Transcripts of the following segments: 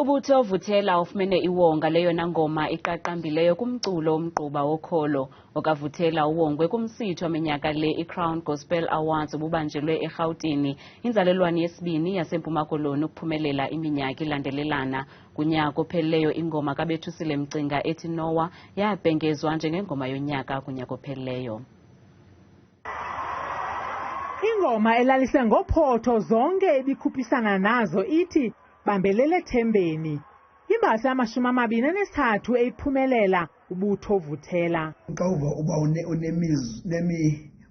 U-Butho Vuthela ufumene iwonga leyona ngoma iqaqambileyo kumculu womgquba wokholo. Oka Vuthela uwongwe kumsitho waminyaka le iCrown Gospel Awards obubanjelwe eRhawutini. Yinzalelwane yesibini yaseMpuma Koloni ukuphumelela iminyaka ilandelelana. Kunyaka ophelileyo ingoma kaBethusile Mcinga ethi Nowa yaabhengezwa njengengoma yonyaka kunyaka ophelileyo. Ingoma elalise ngophotho zonke ebikhuphisana nazo ithi bambelele thembeni. Imbasa yamashumi amabini anesithathu eyiphumelela uButho Vuthela. Xa uba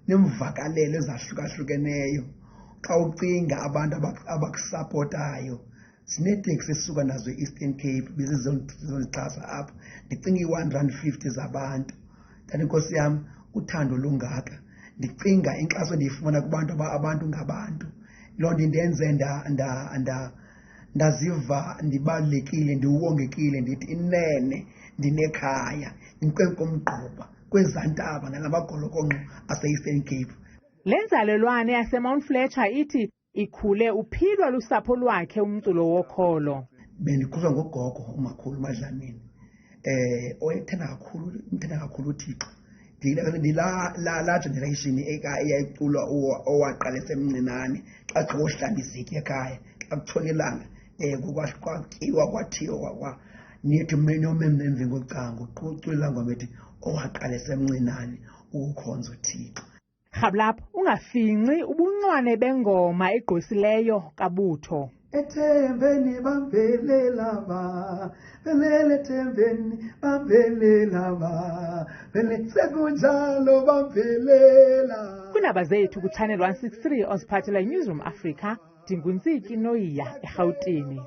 unemvakalelo ezahlukahlukeneyo, xa ucinga abantu abakusapotayo, zineeteksi esisuka nazo e-Eastern Cape bezizondixhasa apha. Ndicinga i-150 zabantu. Kanti inkosi yam uthando lungaka. Ndicinga inkxaso ndiyifumana kubantu abantu ngabantu. Loo nto indenze ndaziva ndibalulekile, ndiwongekile, ndithi inene ndinekhaya, inkwemkomgquba kwezantaba nalamagolokonqo ase-Eastern Cape. Le nzalelwane yaseMount Fletcher ithi ikhule uphilwa lusapho lwakhe umculo wokholo. Bendikhuliswa ngogogo umakhulu uMadlamini, oyethanda kakhulu uThixo. La generation eyayiculwa owaqala esemncinane xa wohlambiziki ekhaya xa kutshona ilanga kwatyiwa kwathiwa nithi nomembe emveni kocango ucula ngoma ethi owaqala esemncinane ukukhonza uThixo. Rhablapha ungafinci ubunxwane bengoma egqwesileyo kaButho. Ethembeni bambelela ba, belele ethembeni bambelela ba, bele sekunjalo bambelela. Kwiindaba zethu kuChannel 163 oziphathela iNewsroom Africa, Dingunziki Noyiya eRhawutini.